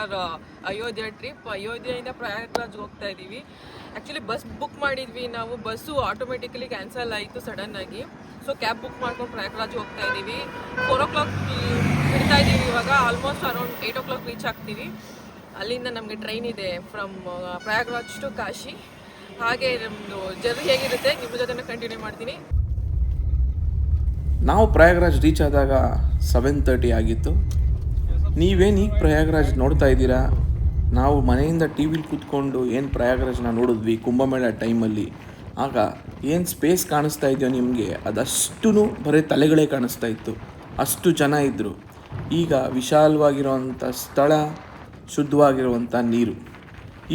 For Ayodhya trip. ಅಯೋಧ್ಯೆಯಿಂದ ಪ್ರಯಾಗ್ರಾಜ್ಗೆ ಹೋಗ್ತಾ ಇದ್ದೀವಿ. ಆ್ಯಕ್ಚುಲಿ ಬಸ್ ಬುಕ್ ಮಾಡಿದ್ವಿ ನಾವು, ಬಸ್ಸು ಆಟೋಮೆಟಿಕಲಿ ಕ್ಯಾನ್ಸಲ್ ಆಯಿತು ಸಡನ್ನಾಗಿ. ಸೊ ಕ್ಯಾಬ್ ಬುಕ್ ಮಾಡ್ಕೊಂಡು ಪ್ರಯಾಗ್ರಾಜ್ಗೆ ಹೋಗ್ತಾ ಇದ್ದೀವಿ. 4 o'clock ಬಿಡ್ತಾ ಇದ್ದೀವಿ ಇವಾಗ. ಆಲ್ಮೋಸ್ಟ್ ಅರೌಂಡ್ 8 o'clock ರೀಚ್ ಆಗ್ತೀವಿ. ಅಲ್ಲಿಂದ ನಮಗೆ ಟ್ರೈನ್ ಇದೆ ಫ್ರಮ್ ಪ್ರಯಾಗ್ರಾಜ್ ಟು ಕಾಶಿ. ಹಾಗೆ ನಮ್ಮದು ಜರ್ನಿ ಹೇಗಿರುತ್ತೆ ನಿಮ್ಮ ಜೊತೆ ಕಂಟಿನ್ಯೂ ಮಾಡ್ತೀನಿ. ನಾವು ಪ್ರಯಾಗ್ರಾಜ್ ರೀಚ್ ಆದಾಗ 7:30 ಆಗಿತ್ತು. ನೀವೇನು ಈಗ ಪ್ರಯಾಗ್ರಾಜ್ ನೋಡ್ತಾ ಇದ್ದೀರಾ? ನಾವು ಮನೆಯಿಂದ ಟಿ ವಿಲಿ ಕೂತ್ಕೊಂಡು ಏನು ಪ್ರಯಾಗ್ರಾಜ್ನ ನೋಡಿದ್ವಿ ಕುಂಭಮೇಳ ಟೈಮಲ್ಲಿ, ಆಗ ಏನು ಸ್ಪೇಸ್ ಕಾಣಿಸ್ತಾ ಇದೆಯೋ ನಿಮಗೆ ಅದಷ್ಟು ಬರೀ ತಲೆಗಳೇ ಕಾಣಿಸ್ತಾ ಇತ್ತು, ಅಷ್ಟು ಜನ ಇದ್ದರು. ಈಗ ವಿಶಾಲವಾಗಿರುವಂಥ ಸ್ಥಳ, ಶುದ್ಧವಾಗಿರುವಂಥ ನೀರು.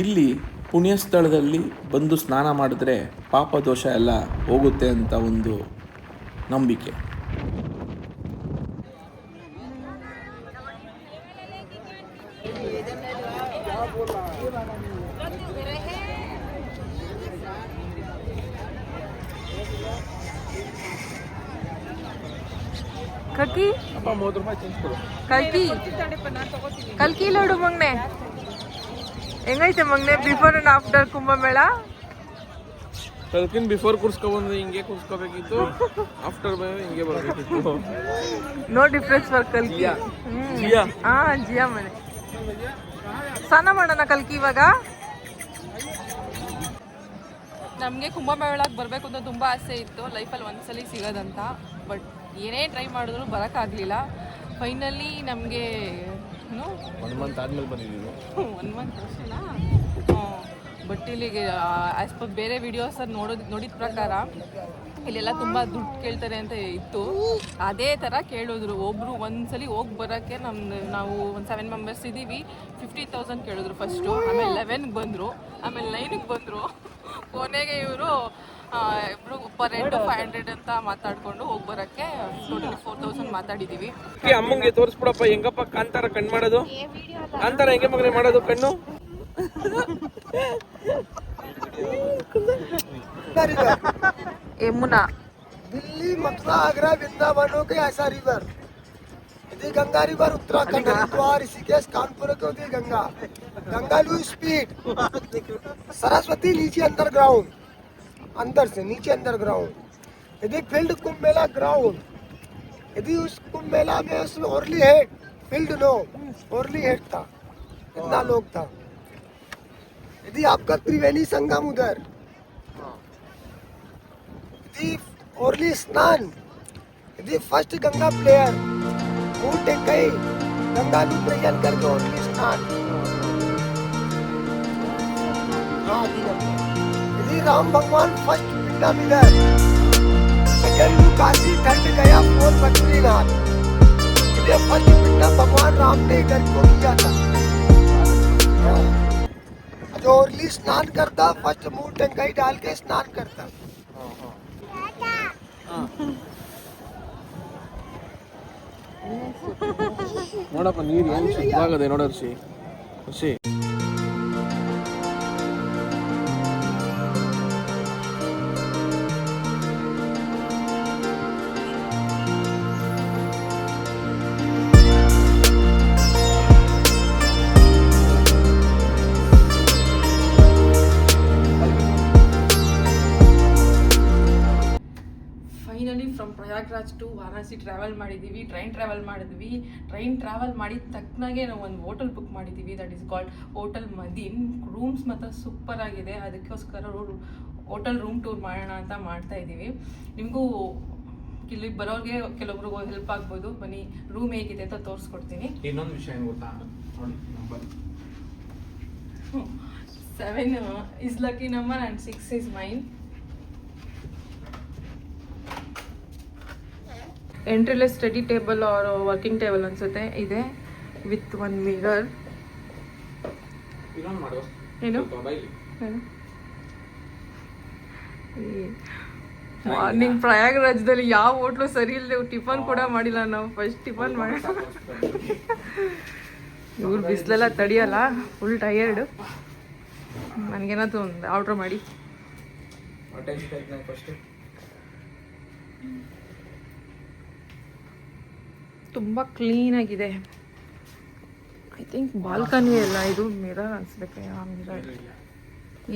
ಇಲ್ಲಿ ಪುಣ್ಯಸ್ಥಳದಲ್ಲಿ ಬಂದು ಸ್ನಾನ ಮಾಡಿದ್ರೆ ಪಾಪ ದೋಷ ಎಲ್ಲ ಹೋಗುತ್ತೆ ಅಂತ ಒಂದು ನಂಬಿಕೆ. ಕಲ್ಕಿ ಕಲ್ಕಿ ಲೋಡು ಮಂಗ್ನೆ ಹೆಂಗೈತೆ ಮಂಗ್ನೆ ಬಿಫೋರ್ ಅಂಡ್ ಆಫ್ಟರ್ ಕುಂಭಮೇಳ? ಕಲ್ಕಿನ್ ಬಿಫೋರ್ ಕೂರ್ಸ್ಕೊಬಂದು ಹಿಂಗೆ ಕೂರ್ಸ್ಕೋಬೇಕಿತ್ತು, ಆಫ್ಟರ್ ಮೇಲೆ ಹಿಂಗೆ ಬರಬೇಕಿತ್ತು. ನೋ ಡಿಫ್ರೆನ್ಸ್ ಫಾರ್ ಕಲ್ಕಿ. ಜಿಯಾ ಮನೆ ಸ್ನಾನ ಮಾಡೋಣ ಕಲ್ಕಿ ಇವಾಗ. ನಮಗೆ ಕುಂಭಮೇಳಕ್ಕೆ ಬರಬೇಕು ಅಂತ ತುಂಬ ಆಸೆ ಇತ್ತು, ಲೈಫಲ್ಲಿ ಒಂದ್ಸಲಿ ಸಿಗೋದಂತ. ಬಟ್ ಏನೇ ಟ್ರೈ ಮಾಡಿದ್ರು ಬರೋಕ್ಕಾಗಲಿಲ್ಲ. ಫೈನಲಿ ನಮಗೆ 1 month ಆದಮೇಲೆ ಬಂದಿದ್ದೀವಿ. 1 month ಅಷ್ಟೇನಾ? ಬಟ್ ಇಲ್ಲಿಗೆ ಆ್ಯಸ್ ಪರ್ ಬೇರೆ ವಿಡಿಯೋಸಲ್ಲಿ ನೋಡಿದ ಪ್ರಕಾರ ಇಲ್ಲೆಲ್ಲ ತುಂಬ ದುಡ್ಡು ಕೇಳ್ತಾರೆ ಅಂತ ಇತ್ತು. ಅದೇ ಥರ ಕೇಳಿದ್ರು. ಒಬ್ಬರು ಒಂದ್ಸಲಿ ಹೋಗಿ ಬರೋಕ್ಕೆ ನಾವು ಒಂದು 7 members ಇದ್ದೀವಿ. 50,000 ಕೇಳಿದ್ರು ಫಸ್ಟು, ಆಮೇಲೆ 11ಗೆ ಬಂದರು, ಆಮೇಲೆ 9ಗೆ ಬಂದರು. ಕೊನೆಗೆ ಇವರು ಇಬ್ರು ಪರ್ ಹೆಡ್ 500 ಅಂತ ಮಾತಾಡ್ಕೊಂಡು ಹೋಗಿ ಬರೋಕ್ಕೆ ಟೋಟಲಿ 4,000 ಮಾತಾಡಿದ್ದೀವಿ. ಅಮ್ಮಂಗೆ ತೋರಿಸ್ಬಿಡಪ್ಪ ಹೆಂಗಪ್ಪ ಕಾಂತಾರ ಕಣ್ಣು ಮಾಡೋದು. ಕಾಂತಾರ ಹೆಂಗೆ ಮಗನೇ ಮಾಡೋದು ಕಣ್ಣು? ಯಮುನಾ, दिल्ली, मथुरा, आगरा, वृंदावन हो गया ऐसा रिवर. यदि गंगा रिवर उत्तराखंड, हरिद्वार, ऋषिकेश, कानपुर को होती गंगा. गंगा लू स्पीड. सरस्वती नीचे अंडरग्राउंड, अंदर से नीचे अंडरग्राउंड. यदि फील्ड कुंभ मेला ग्राउंड, यदि उस कुंभ मेला में उसमें ओरली हेड, फील्ड नो ओरली हेड था, इतना लोग था. यदि आपका त्रिवेणी संगम उधर, यदि ओरली स्नान, यदि फर्स्ट गंगा प्लेयर ऊँट गई गंगा प्रयाण करके ओरली स्नान. यदि राम भगवान फर्स्ट पिंडम इधर, सेकंड काशी, थर्ड गया, फोर्थ बद्रीनाथ. यदि फर्स्ट पिंडम भगवान राम ने इधर को किया था. जो ओरली स्नान करता फर्स्ट मुंह टंकाई डाल के स्नान करता. ನೋಡಪ್ಪ ನೀರು ಏನು ಶುದ್ಧವಾಗದೆ ನೋಡರ್ಷಿ ಖುಷಿ. From Prayagraj to Varanasi travel ಮಾಡಿದ್ದೀವಿ. ಟ್ರೈನ್ ಟ್ರಾವೆಲ್ ಮಾಡಿದ ತಕ್ಕನಾಗೆ ನಾವು ಒಂದು ಹೋಟೆಲ್ ಬುಕ್ ಮಾಡಿದ್ದೀವಿ. ದಟ್ ಈಸ್ ಕಾಲ್ಡ್ ಹೋಟೆಲ್ ಮದೀನ್. ರೂಮ್ಸ್ ಮಾತ್ರ ಸೂಪರ್ ಆಗಿದೆ. ಅದಕ್ಕೋಸ್ಕರ ಹೋಟೆಲ್ ರೂಮ್ ಟೂರ್ ಮಾಡೋಣ ಅಂತ ಮಾಡ್ತಾ ಇದ್ದೀವಿ. ನಿಮಗೂ ಇಲ್ಲಿ ಬರೋರಿಗೆ ಕೆಲವೊಬ್ರಿಗೂ ಹೆಲ್ಪ್ ಆಗ್ಬೋದು. ಬನ್ನಿ ರೂಮ್ ಹೇಗಿದೆ ಅಂತ ತೋರಿಸ್ಕೊಡ್ತೀನಿ. ಇನ್ನೊಂದು ವಿಷಯ ಏನು ಗೊತ್ತಾ ನೋಡಿ, number 7 is lucky number and 6 is mine. ಎಂಟ್ರಿಲೆಸ್ study table or working table ಅನ್ಸುತ್ತೆ ಇದೆ, ವಿತ್ 1 ಮಿರರ್. ಏನು ಮಾರ್ನಿಂಗ್ ಪ್ರಯಾಗ್ರಾಜ್ದಲ್ಲಿ ಯಾವ ಹೋಟ್ಲು ಸರಿ ಇಲ್ಲದೆ ಟಿಫನ್ ಕೂಡ ಮಾಡಿಲ್ಲ ನಾವು. ಫಸ್ಟ್ ಟಿಫನ್ ಮಾಡಿ ಇವ್ರು ಬಿಸಿಲೆಲ್ಲ ತಡಿಯಲ್ಲ, ಫುಲ್ ಟಯರ್ಡ್. ನನಗೇನಾದ್ರು ಒಂದು ಆರ್ಡ್ರ್ ಮಾಡಿ. ತುಂಬ ಕ್ಲೀನಾಗಿದೆ. ಐ ಥಿಂಕ್ ಬಾಲ್ಕನಿ ಎಲ್ಲ ಇದು ಮಿರರ್ ಅನ್ಸ್ಬೇಕು. ಮಿರರ್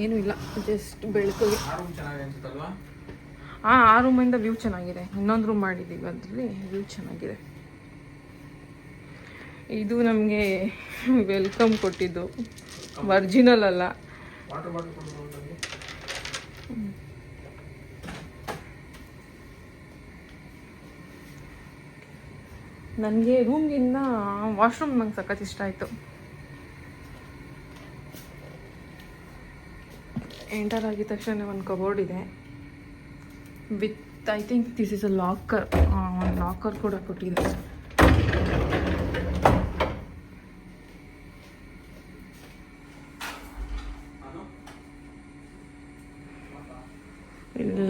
ಏನೂ ಇಲ್ಲ, ಜಸ್ಟ್ ಬೆಳಕಿಗೆ. ಹಾಂ, ಆ ರೂಮಿಂದ ವ್ಯೂ ಚೆನ್ನಾಗಿದೆ. ಇನ್ನೊಂದು ರೂಮ್ ಮಾಡಿದ್ದೀವಿ, ಅದರಲ್ಲಿ ವ್ಯೂ ಚೆನ್ನಾಗಿದೆ. ಇದು ನಮಗೆ ವೆಲ್ಕಮ್ ಕೊಟ್ಟಿದ್ದು, ಒರಿಜಿನಲ್ ಅಲ್ಲ. ನನಗೆ ರೂಮ್ಗಿಂತ ವಾಶ್ರೂಮ್ ನಂಗೆ ಸಖತ್ ಇಷ್ಟ ಆಯಿತು. ಎಂಟರ್ ಆಗಿದ ತಕ್ಷಣ ಒಂದು ಕಬೋರ್ಡ್ ಇದೆ with I think this is a locker. ಒಂದು ಲಾಕರ್ ಕೂಡ ಕೊಟ್ಟಿದೆ.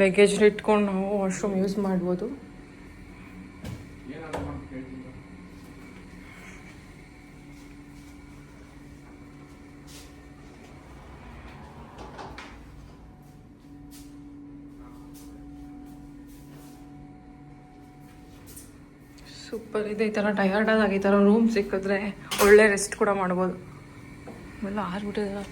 ಲಗೇಜ್ ಇಟ್ಕೊಂಡು ನಾವು ವಾಶ್ರೂಮ್ ಯೂಸ್ ಮಾಡ್ಬೋದು. ಸೂಪರ್ ಇದೆ. ಈ ಥರ ಟಯರ್ಡ್ ಆದಾಗ ಈ ಥರ ರೂಮ್ ಸಿಕ್ಕಿದ್ರೆ ಒಳ್ಳೆ ರೆಸ್ಟ್ ಕೂಡ ಮಾಡ್ಬೋದು. ಎಲ್ಲ ಆರ್ಬಿಟ್ಟಿದೆ.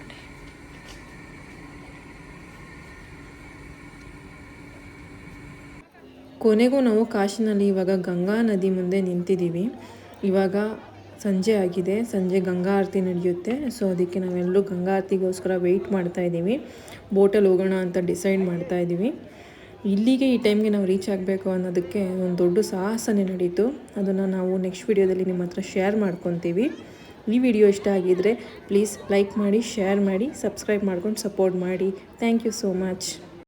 ಕೊನೆಗೂ ನಾವು ಕಾಶಿನಲ್ಲಿ ಇವಾಗ ಗಂಗಾ ನದಿ ಮುಂದೆ ನಿಂತಿದ್ದೀವಿ. ಇವಾಗ ಸಂಜೆ ಆಗಿದೆ, ಸಂಜೆ ಗಂಗಾ ಆರತಿ ನಡೆಯುತ್ತೆ. ಸೊ ಅದಕ್ಕೆ ನಾವೆಲ್ಲರೂ ಗಂಗಾ ಆರತಿಗೋಸ್ಕರ ವೆಯ್ಟ್ ಮಾಡ್ತಾ ಇದ್ದೀವಿ. ಬೋಟಲ್ಲಿ ಹೋಗೋಣ ಅಂತ ಡಿಸೈಡ್ ಮಾಡ್ತಾ ಇದ್ದೀವಿ. ಇಲ್ಲಿಗೆ ಈ ಟೈಮ್ಗೆ ನಾವು ರೀಚ್ ಆಗಬೇಕು ಅನ್ನೋದಕ್ಕೆ ಒಂದು ದೊಡ್ಡ ಸಾಹಸನೇ ನಡೀತು. ಅದನ್ನು ನಾವು ನೆಕ್ಸ್ಟ್ ವಿಡಿಯೋದಲ್ಲಿ ನಿಮ್ಮ ಹತ್ರ ಶೇರ್ ಮಾಡ್ಕೊತೀವಿ. ಈ ವಿಡಿಯೋ ಇಷ್ಟ ಆಗಿದ್ದರೆ ಪ್ಲೀಸ್ ಲೈಕ್ ಮಾಡಿ, ಶೇರ್ ಮಾಡಿ, ಸಬ್ಸ್ಕ್ರೈಬ್ ಮಾಡ್ಕೊಂಡು ಸಪೋರ್ಟ್ ಮಾಡಿ. Thank you so much.